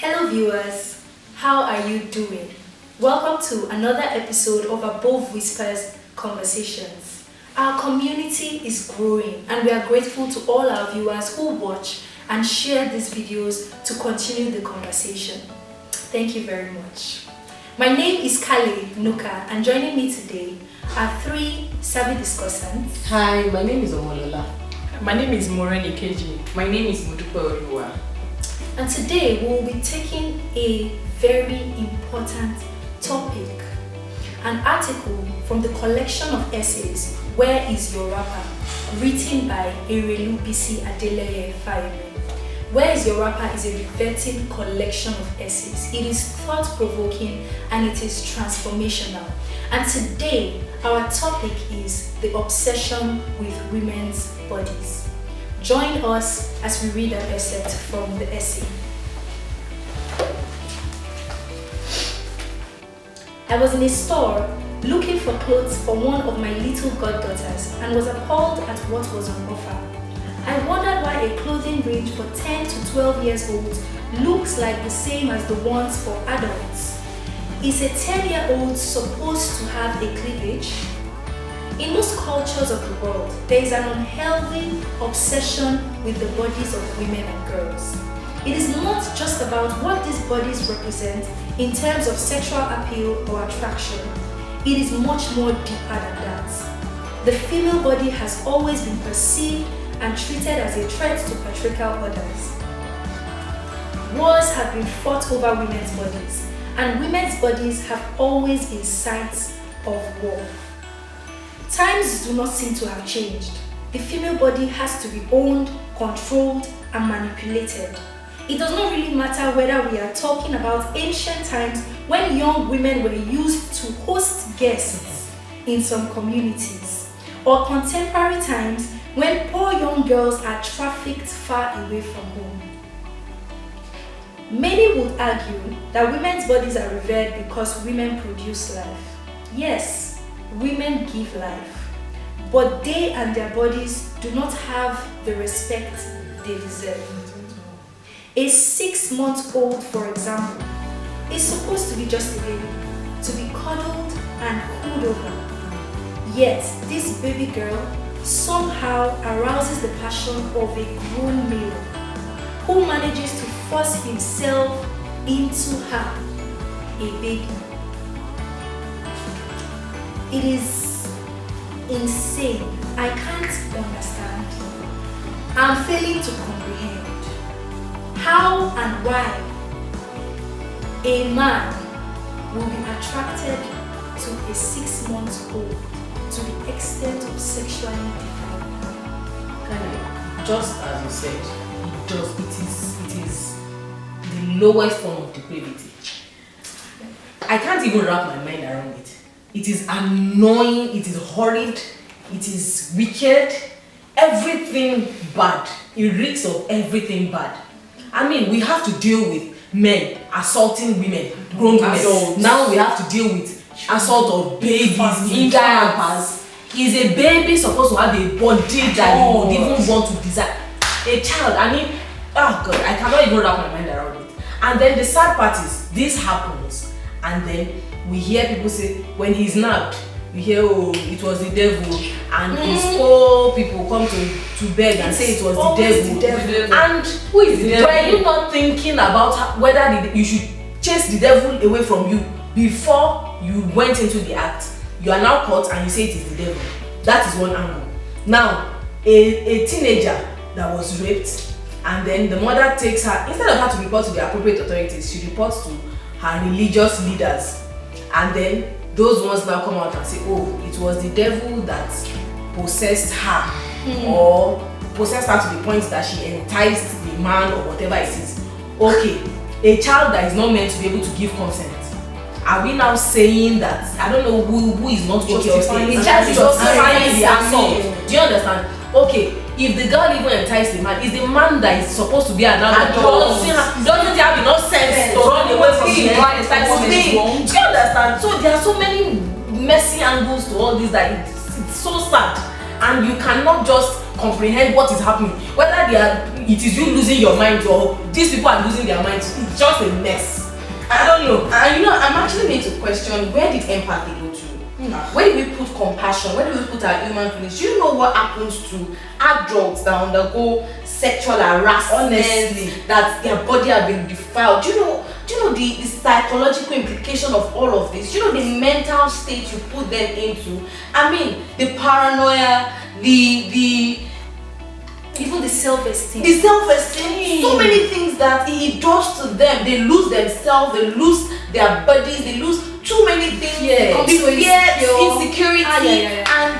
Hello viewers, how are you doing? Welcome to another episode of Abovewhispers Conversations. Our community is growing and we are grateful to all our viewers who watch and share these videos to continue the conversation. Thank you very much. My name is Kale Nuka and joining me today are three savvy discussants. Hi, my name is Omolola. My name is Moren Ikeji. My name is Mudupe Oluwa. And today we will be taking a very important topic, an article from the collection of essays Where is Your Rapper? Written by Erelu Bisi-Fayemi. Where is Your Rapper is a riveting collection of essays. It is thought-provoking and it is transformational. And today our topic is the obsession with women's bodies. Join us as we read an excerpt from the essay. I was in a store looking for clothes for one of my little goddaughters and was appalled at what was on offer. I wondered why a clothing range for 10 to 12 years old looks like the same as the ones for adults. Is a 10-year-old supposed to have a cleavage? In most cultures of the world, there is an unhealthy obsession with the bodies of women and girls. It is not just about what these bodies represent in terms of sexual appeal or attraction. It is much more deeper than that. The female body has always been perceived and treated as a threat to patriarchal orders. Wars have been fought over women's bodies, and women's bodies have always been sites of war. Times do not seem to have changed. The female body has to be owned, controlled, and manipulated. It does not really matter whether we are talking about ancient times when young women were used to host guests in some communities, or contemporary times when poor young girls are trafficked far away from home. Many would argue that women's bodies are revered because women produce life. Yes, women give life, but they and their bodies do not have the respect they deserve. A 6-month-old, for example, is supposed to be just a baby, to be cuddled and cooed over. Yet, this baby girl somehow arouses the passion of a grown male who manages to force himself into her, a baby. It is insane. I can't understand. I'm failing to comprehend how and why a man will be attracted to a 6-month-old to the extent of sexually defining her. Just as you said, it is the lowest form of depravity. I can't even wrap my mind around it. It is annoying, it is horrid, it is wicked, everything bad. It reeks of everything bad. I mean, we have to deal with men assaulting women, grown women. Now we have to deal with assault of babies in diapers. Is a baby supposed to have a body that you would even want to desire? A child, I mean, oh God, I cannot even wrap my mind around it. And then the sad part is, this happens, and then we hear people say, when he's napped, you hear, oh, it was the devil, and his poor people come to beg and say it was the devil. And who is the devil? Were you not thinking about whether you should chase the devil away from you before you went into the act? You are now caught and you say it is the devil. That is one angle. Now, a teenager that was raped, and then the mother takes her, instead of her to report to the appropriate authorities, she reports to her religious leaders, and then those ones now come out and say, oh, it was the devil that possessed her, or possessed her to the point that she enticed the man or whatever it is. Okay, a child that is not meant to be able to give consent, are we now saying that, I don't know who is not okay or saying, it's just justifying the assault? Do you understand? Okay, if the girl even enticed the man, is the man that is supposed to be an adult, doesn't he have enough sense to run away from the enticement? Do you understand? So there are so many messy angles to all this that it's so sad, and you cannot just comprehend what is happening. Whether it is you losing your mind or these people are losing their minds, it's just a mess. I don't know. And I'm actually made to question, where did empathy go to? Where do we put compassion? Where do we put our human feelings? Do you know what happens to adults that undergo sexual harassment? Honestly, that their body have been defiled? Do you know the psychological implication of all of this? Do you know the mental state you put them into? I mean, the paranoia, even the self-esteem. So many things that it does to them. They lose themselves, they lose their bodies, they lose too many things. Insecurity, and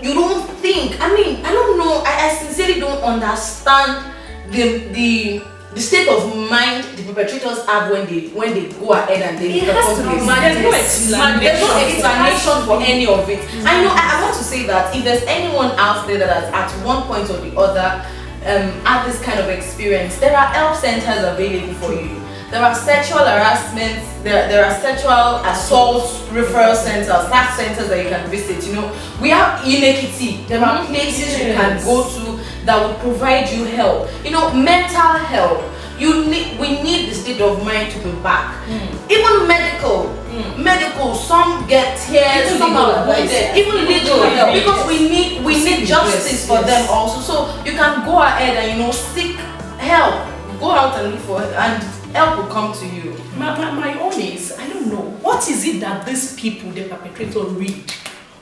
you don't think. I mean, I don't know. I sincerely don't understand the state of mind the perpetrators have when they go ahead and they perform this. There's no explanation for any of it. I know. I want to say that if there's anyone out there that has at one point or the other had this kind of experience, there are help centers available for you. There are sexual harassment, there are sexual assault referral centers, tax centers that you can visit. We have inequity. There are places you can go to that will provide you help. Mental help. We need the state of mind to be back. Even medical, some get tears, some are wounded. Even legal help, because we need justice for them also. So you can go ahead and seek help. Go out and look for it, and help will come to you. My own is, I don't know, what is it that these people, the perpetrators, read?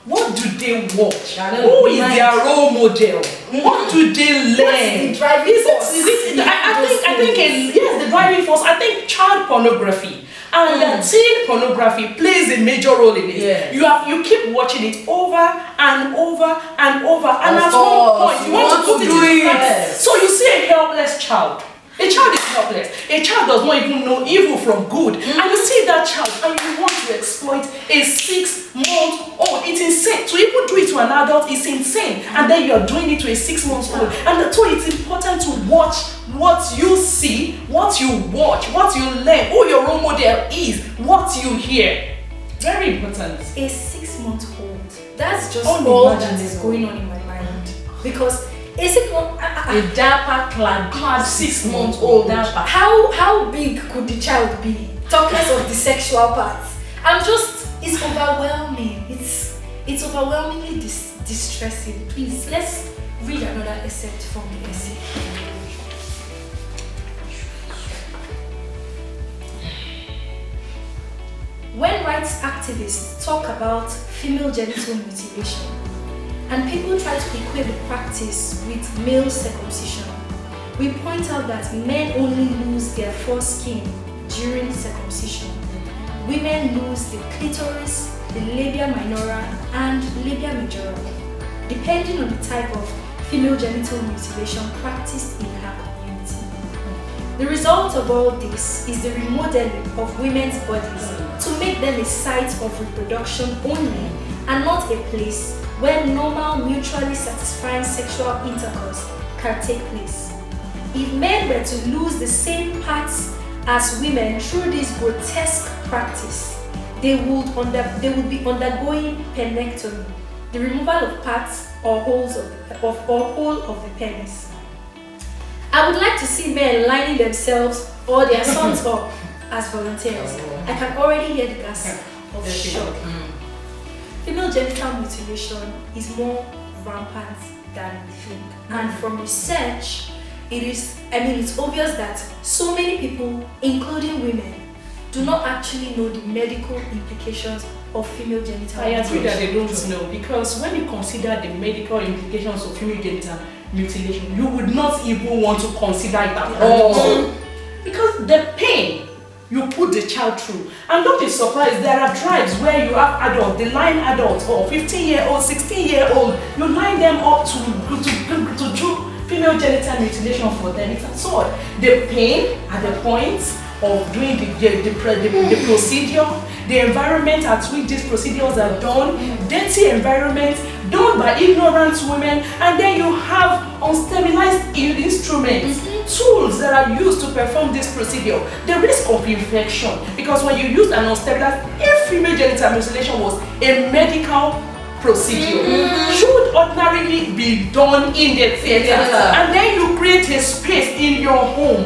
What do they watch? Who is their role model? What do they learn? What is the driving force? I think yes, the driving force. I think child pornography and teen pornography plays a major role in it. Yeah. You keep watching it over and over and over, and at one point you want to put it in practice. So you see a helpless child. A child is helpless. A child does not even know evil from good. And you see that child and you want to exploit a 6-month-old. It's insane. To even do it to an adult is insane. And then you are doing it to a 6-month-old. And so it's important to watch what you see, what you watch, what you learn, who your role model is, what you hear. Very important. A 6-month-old. That's just all that is going on in my mind. Because a dapper clad 6-month-old. How big could the child be? Talking of the sexual parts. It's overwhelming. It's overwhelmingly distressing. Please, let's read another excerpt from the essay. When rights activists talk about female genital mutilation, and people try to equate the practice with male circumcision, we point out that men only lose their foreskin during circumcision. Women lose the clitoris, the labia minora, and labia majora, depending on the type of female genital mutilation practiced in her community. The result of all this is the remodeling of women's bodies to make them a site of reproduction only and not a place where normal, mutually satisfying sexual intercourse can take place. If men were to lose the same parts as women through this grotesque practice, they would be undergoing penectomy, the removal of parts or whole of the penis. I would like to see men lining themselves or their sons up as volunteers. I can already hear the gasp of shock. Female genital mutilation is more rampant than we think. And from research, it's obvious that so many people, including women, do not actually know the medical implications of female genital mutilation. I agree that they don't know, because when you consider the medical implications of female genital mutilation, you would not even want to consider it at all. Because the pain you put the child through. And don't be surprised, there are tribes where you have adults, they line adults, or 15-year-old, 16-year-old, you line them up to do female genital mutilation for them. It's absurd. The pain at the point of doing the procedure, the environment at which these procedures are done, dirty environment, done by ignorant women, and then you have unsterilized instruments, tools that are used to perform this procedure. The risk of infection, because when you use an unsterilized, if female genital mutilation was a medical procedure should ordinarily be done in the theater. And then you create a space in your home,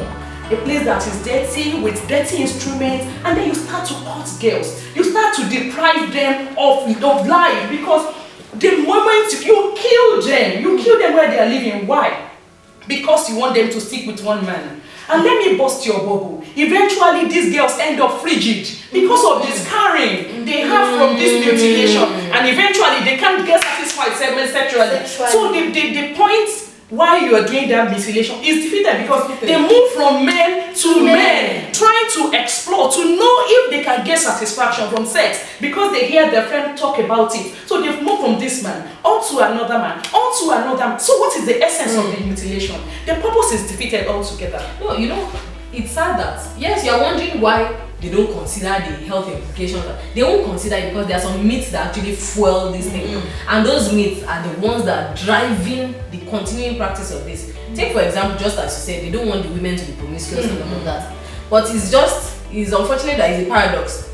a place that is dirty with dirty instruments, and then you start to cut girls. You start to deprive them of life, because the moment you kill them where they are living. Why? Because you want them to stick with one man. And let me bust your bubble. Eventually, these girls end up frigid because of the scarring they have from this mutilation, and eventually they can't get satisfied sexually. So the point why you are doing that mutilation is defeated, because they move from men to men, trying to explore, to know if they can get satisfaction from sex, because they hear their friend talk about it. So they've moved from this man onto another man, onto another man. So what is the essence of the mutilation? The purpose is defeated altogether. No, it's sad that, yes, you're wondering why they don't consider the health implications. They won't consider it because there are some myths that actually fuel this thing. And those myths are the ones that are driving the continuing practice of this. Take for example, just as you said, they don't want the women to be promiscuous and all of that. But it's unfortunate that it's a paradox.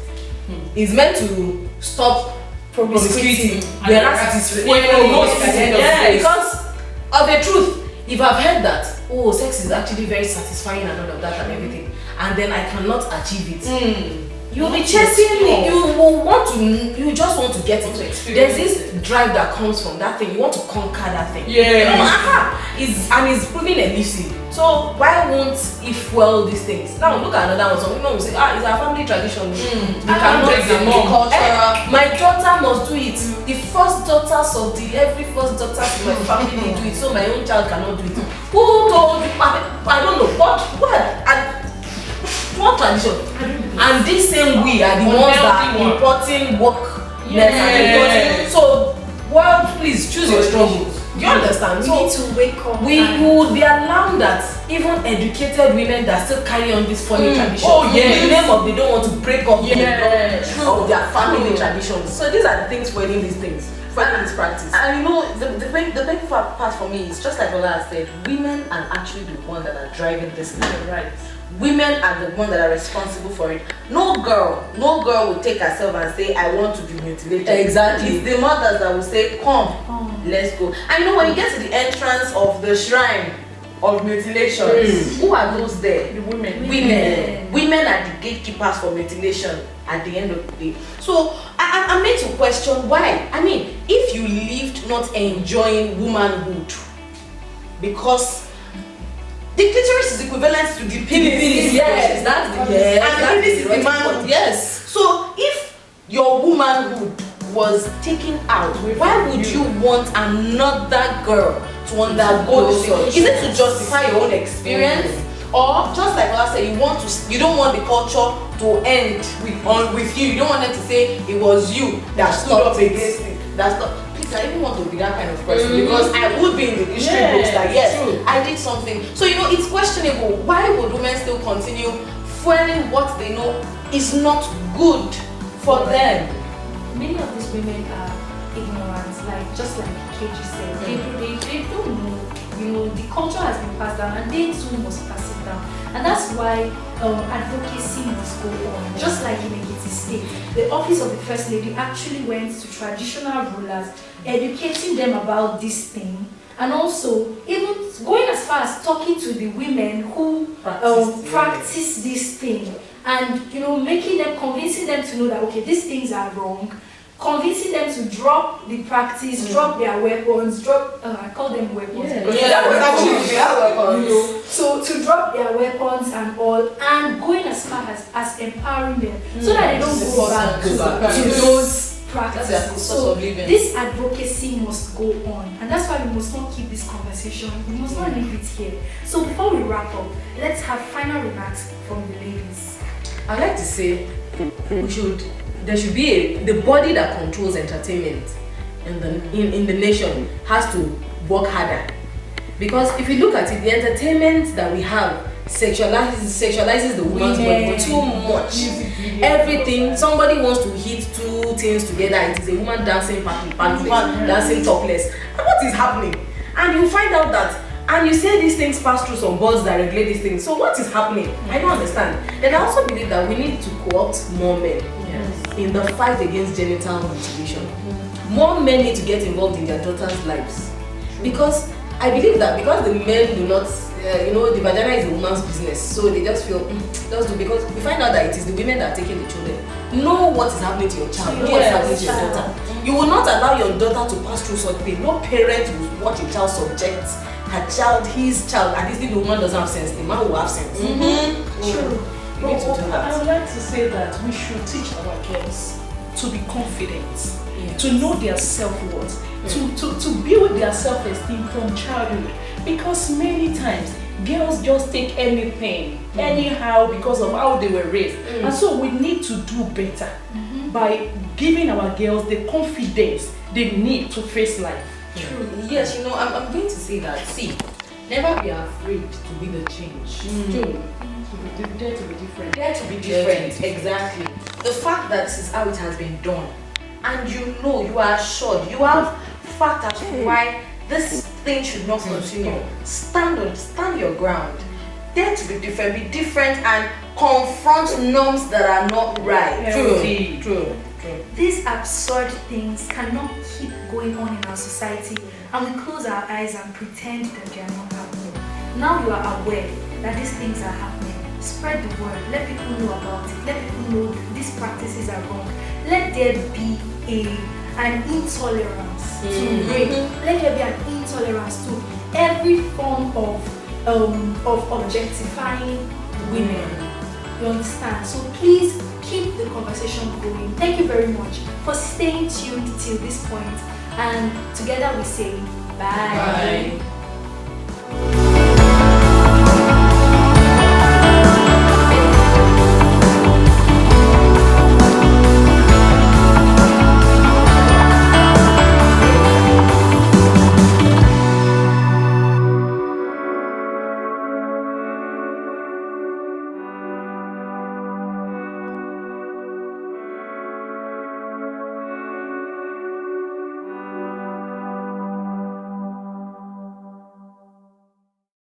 It's meant to stop promiscuity, whereas it is fueling most at the end of the day. Because of the truth, if I've heard that, sex is actually very satisfying and all of that and everything, and then I cannot achieve it, you'll be chasing me. You just want to get into it. There's this drive that comes from that thing. You want to conquer that thing. It's proving elusive. So why won't it fuel these things? Now look at another one. Some people will say, it's our family tradition. We cannot break the mom. My daughter must do it. The every first daughters in my family do it, so my own child cannot do it. Who told you? I don't know. What tradition? And this same we are the ones that are importing work. So, please choose your struggle. Do you understand? We need to wake up. We would be allowed that even educated women that still carry on this funny tradition. In the name of they don't want to break up of their family traditions. So these are the things fueling these things. This practice. And the painful part for me is just like Ola said, women are actually the ones that are driving this thing. Right. Women are the ones that are responsible for it. No girl will take herself and say, I want to be mutilated. Exactly. It's the mothers that will say, come, let's go. And when you get to the entrance of the shrine of mutilation, who are those there? The women. Women are the gatekeepers for mutilation at the end of the day. So I'm made to question why. I mean, if you lived not enjoying womanhood, because the clitoris is equivalent to the penis. Yes, that's the and the penis is the manhood. Yes. So if your womanhood was taken out, why would you want another girl to undergo this thing? Is it to justify your own experience? Or just like I said, you don't want the culture to end with you. You don't want them to say it was you that stood up against it. Please, I didn't want to be that kind of person, because I would be in the history books that I did something. So it's questionable. Why would women still continue fueling what they know is not good for them? Many of these women are ignorant, just like KG said. They don't know. The culture has been passed down, and they too must pass it down. And that's why advocacy must go on. Just like in Ekiti State, the office of the First Lady actually went to traditional rulers, educating them about this thing, and also even going as far as talking to the women who practice this thing, and convincing them to know that these things are wrong. Convincing them to drop the practice, drop their weapons, I call them weapons. That was actually their weapons. So to drop their weapons and all, and going as far as empowering them, so that they don't go back to those practices. So this advocacy must go on, and that's why we must not keep this conversation. We must not leave it here. So before we wrap up, let's have final remarks from the ladies. I'd like to say there should be the body that controls entertainment in the nation has to work harder, because if you look at it, the entertainment that we have sexualizes the woman's body too much. Everything, somebody wants to hit two things together, it is a woman dancing dancing topless. And what is happening? And you find out that, and you say these things pass through some boards that regulate these things. So what is happening? I don't understand. And I also believe that we need to co-opt more men in the fight against genital mutilation. more men need to get involved in their daughters' lives. Because I believe that because the men do not, the vagina is a woman's business, so they just feel, just do, because we find out that it is the women that are taking the children. Know what is happening to your child, know what is happening to your daughter. You will not allow your daughter to pass through such pain. No parent will watch a child subject her child, his child, at least if the woman doesn't have sense, the man will have sense. True. You need to do I that. would like to say that we should teach our girls to be confident, to know their self-worth, to build their self-esteem from childhood. Because many times girls just take anything, anyhow, because of how they were raised. And so we need to do better by giving our girls the confidence they need to face life. True. Yes, I'm going to say that. See, never be afraid to be the change. True. Dare to be different. Dare to be different. Exactly. The fact that this is how it has been done, and you are assured, you have fact as to why this thing should not continue. Stand your ground. Dare to be different, and confront norms that are not right. True. These absurd things cannot keep going on in our society, and we close our eyes and pretend that they are not happening. Now you are aware that these things are happening. Spread the word. Let people know about it. Let people know these practices are wrong. Let there be an intolerance to rape. Let there be an intolerance to every form of objectifying women. You understand? So please keep the conversation going. Thank you very much for staying tuned till this point. And together we say bye. Bye.